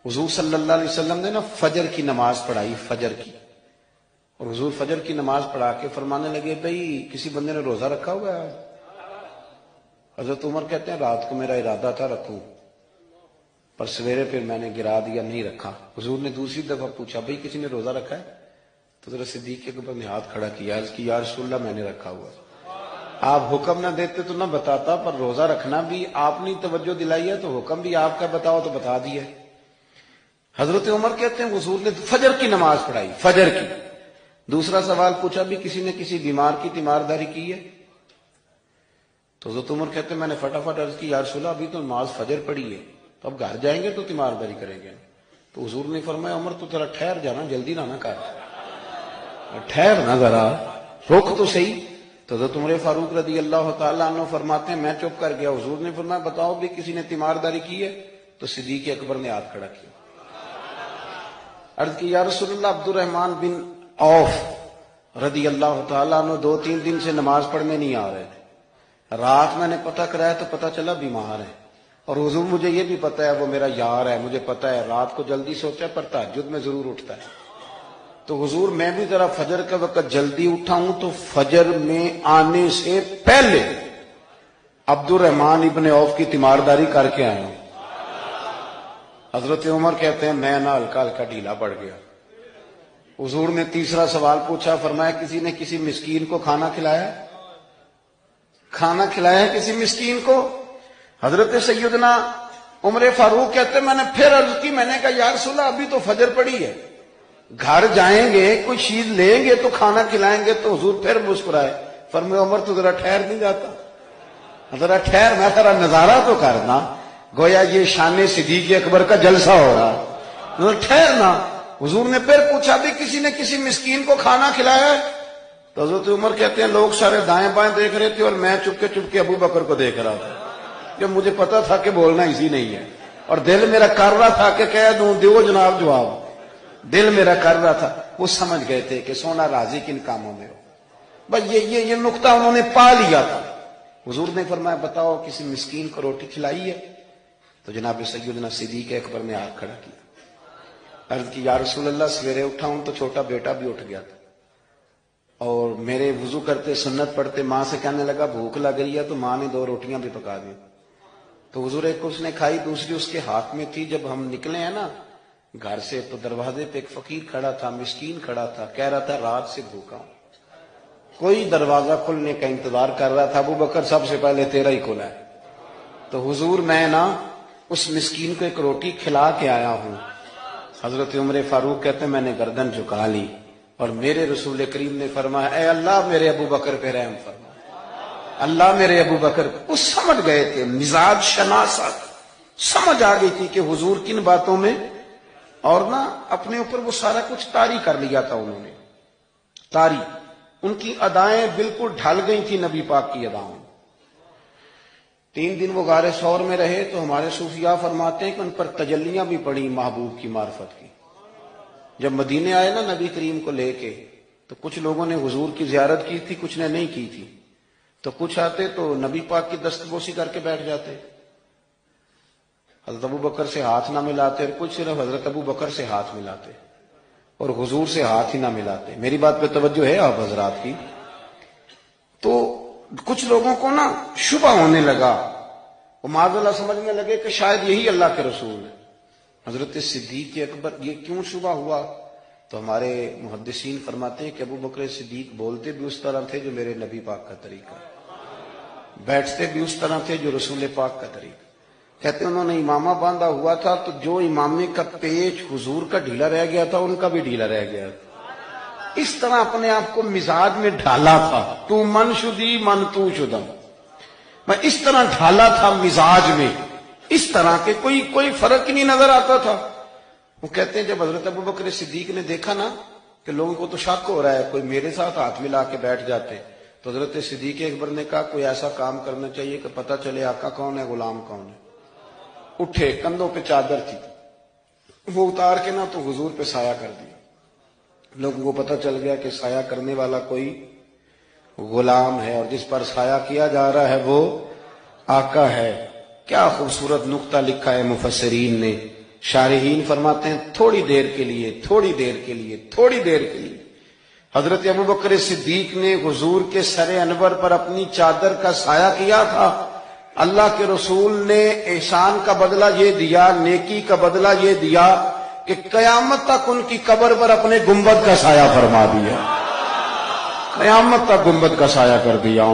حضور صلی اللہ علیہ وسلم نے نا فجر کی نماز پڑھائی، فجر کی، اور حضور فجر کی نماز پڑھا کے فرمانے لگے بھئی کسی بندے نے روزہ رکھا ہوا ہے؟ حضرت عمر کہتے ہیں رات کو میرا ارادہ تھا رکھوں، پر سویرے پھر میں نے گرا دیا، نہیں رکھا۔ حضور نے دوسری دفعہ پوچھا بھئی کسی نے روزہ رکھا ہے؟ تو ذرا صدیق کے اوپر نے ہاتھ کھڑا کیا، عرض کی یا رسول اللہ میں نے رکھا ہوا۔ آپ حکم نہ دیتے تو نہ بتاتا، پر روزہ رکھنا بھی آپ نے توجہ دلائی ہے تو حکم بھی آپ کا بتاؤ تو بتا دیا۔ حضرت عمر کہتے ہیں حضور نے فجر کی نماز پڑھائی، فجر کی۔ دوسرا سوال پوچھا بھی کسی نے کسی بیمار کی تیمارداری کی ہے؟ تو حضرت عمر کہتے ہیں میں نے فٹافٹ عرض کی یا رسول اللہ ابھی تو نماز فجر پڑھی ہے، تو اب گھر جائیں گے تو تیمارداری کریں گے۔ تو حضور نے فرمایا عمر تو ذرا ٹھہر جانا، جلدی نہ کر، ٹھہر نہ ذرا، رک تو صحیح۔ تو حضرت عمر فاروق رضی اللہ تعالیٰ عنہ فرماتے ہیں میں چپ کر گیا۔ حضور نے فرمایا بتاؤ بھی کسی نے تیمارداری کی ہے؟ تو صدیق اکبر نے ہاتھ کھڑا کیا، عرض کی یا رسول اللہ عبد الرحمن بن عوف رضی اللہ تعالیٰ عنہ 2-3 دن سے نماز پڑھنے نہیں آ رہے تھے، رات میں نے پتہ کرایا تو پتہ چلا بیمار ہے، اور حضور مجھے یہ بھی پتہ ہے وہ میرا یار ہے، مجھے پتہ ہے رات کو جلدی سوتا ہے پر تہجد میں ضرور اٹھتا ہے۔ تو حضور میں بھی ذرا فجر کے وقت جلدی اٹھا ہوں تو فجر میں آنے سے پہلے عبد الرحمن ابن عوف کی تیمارداری کر کے آیا ہوں۔ حضرت عمر کہتے ہیں میں نہ ہلکا ہلکا ڈھیلا پڑ گیا۔ حضور نے تیسرا سوال پوچھا، فرمایا کسی نے کسی مسکین کو کھانا کھلایا؟ کھانا کھلایا کسی مسکین کو؟ حضرت سیدنا عمر فاروق کہتے ہیں میں نے پھر عرض کی، میں نے کہا یا رسول اللہ ابھی تو فجر پڑی ہے، گھر جائیں گے کوئی چیز لیں گے تو کھانا کھلائیں گے۔ تو حضور پھر مسکرائے، فرمایا عمر تو ذرا ٹھہر نہیں جاتا، ذرا ٹھہر، میں ذرا نظارہ تو کرنا، گویا یہ شان صدیق اکبر کا جلسہ ہو رہا، ذرا ٹھہرنا۔ حضور نے پھر پوچھا بھی کسی نے کسی مسکین کو کھانا کھلایا ہے؟ تو حضرت عمر کہتے ہیں لوگ سارے دائیں بائیں دیکھ رہے تھے اور میں چپ کے ابو بکر کو دیکھ رہا تھا، کہ مجھے پتا تھا کہ بولنا اسی نہیں ہے، اور دل میرا کر رہا تھا کہ کہہ دوں دیو جناب جواب، دل میرا کر رہا تھا۔ وہ سمجھ گئے تھے کہ سونا راضی کن کاموں میں ہو، بس یہ نقطہ انہوں نے پا لیا تھا۔ حضور نے فرمایا بتاؤ کسی مسکین کو روٹی کھلائی ہے؟ تو جناب سیدنا صدیق اکبر نے ہاتھ کھڑا کیا، عرض کی یا رسول اللہ سویرے اٹھا ہوں تو چھوٹا بیٹا بھی اٹھ گیا تھا، اور میرے وضو کرتے سنت پڑھتے ماں سے کہنے لگا بھوک لگ رہی ہے، تو ماں نے 2 روٹیاں بھی پکا دی، تو حضور ایک اس نے کھائی دوسری اس کے ہاتھ میں تھی۔ جب ہم نکلے ہیں نا گھر سے تو دروازے پہ ایک فقیر کھڑا تھا، مسکین کھڑا تھا، کہہ رہا تھا رات سے بھوکا ہوں، کوئی دروازہ کھلنے کا انتظار کر رہا تھا، ابو بکر سب سے پہلے تیرا ہی کھلا ہے۔ تو حضور میں نا اس مسکین کو ایک روٹی کھلا کے آیا ہوں۔ حضرت عمر فاروق کہتے ہیں میں نے گردن جھکا لی، اور میرے رسول کریم نے فرمایا اے اللہ میرے ابو بکر پہ رحم فرما، اللہ میرے ابو بکر۔ وہ سمجھ گئے تھے، مزاج شناست سمجھ آ گئی تھی کہ حضور کن باتوں میں، اور نا اپنے اوپر وہ سارا کچھ طاری کر لیا تھا انہوں نے، طاری، ان کی ادائیں بالکل ڈھل گئی تھی نبی پاک کی ادائیں۔ 3 دن وہ غار ثور میں رہے تو ہمارے صوفیاء فرماتے ہیں کہ ان پر تجلیاں بھی پڑی محبوب کی معرفت کی۔ جب مدینے آئے نا نبی کریم کو لے کے، تو کچھ لوگوں نے حضور کی زیارت کی تھی، کچھ نے نہیں کی تھی، تو کچھ آتے تو نبی پاک کی دستبوسی کر کے بیٹھ جاتے، حضرت ابو بکر سے ہاتھ نہ ملاتے، اور کچھ صرف حضرت ابو بکر سے ہاتھ ملاتے اور حضور سے ہاتھ ہی نہ ملاتے۔ میری بات پہ توجہ ہے آپ حضرات کی؟ تو کچھ لوگوں کو نا شبہ ہونے لگا، وہ معاذ اللہ سمجھنے لگے کہ شاید یہی اللہ کے رسول ہے۔ حضرت صدیق اکبر یہ کیوں شبہ ہوا؟ تو ہمارے محدثین فرماتے ہیں کہ ابو بکر صدیق بولتے بھی اس طرح تھے جو میرے نبی پاک کا طریقہ، بیٹھتے بھی اس طرح تھے جو رسول پاک کا طریقہ۔ کہتے ہیں انہوں نے امامہ باندھا ہوا تھا تو جو امامے کا پیچ حضور کا ڈھیلا رہ گیا تھا ان کا بھی ڈھیلا رہ گیا تھا، اس طرح اپنے آپ کو مزاج میں ڈھالا تھا، تو من شدی من تو شدم، میں اس طرح ڈھالا تھا مزاج میں، اس طرح کے کوئی فرق ہی نہیں نظر آتا تھا۔ وہ کہتے ہیں جب حضرت ابو بکر صدیق نے دیکھا نا کہ لوگوں کو تو شک ہو رہا ہے، کوئی میرے ساتھ ہاتھ ملا کے بیٹھ جاتے، تو حضرت صدیق اکبر نے کہا کوئی ایسا کام کرنا چاہیے کہ پتہ چلے آقا کون ہے غلام کون ہے۔ اٹھے، کندھوں پہ چادر تھی، وہ اتار کے نا تو حضور پہ سایہ کر دیا، لوگوں کو پتہ چل گیا کہ سایہ کرنے والا کوئی غلام ہے، اور جس پر سایہ کیا جا رہا ہے وہ آقا ہے۔ کیا خوبصورت نقطہ لکھا ہے مفسرین نے شارحین فرماتے ہیں تھوڑی دیر کے لیے، تھوڑی دیر کے لیے، تھوڑی دیر کے لیے حضرت ابوبکر صدیق نے حضور کے سر انور پر اپنی چادر کا سایہ کیا تھا۔ اللہ کے رسول نے احسان کا بدلہ یہ دیا، نیکی کا بدلہ یہ دیا کہ قیامت تک ان کی قبر پر اپنے گنبد کا سایہ فرما دیا، قیامت تک گنبد کا سایہ کر دیا۔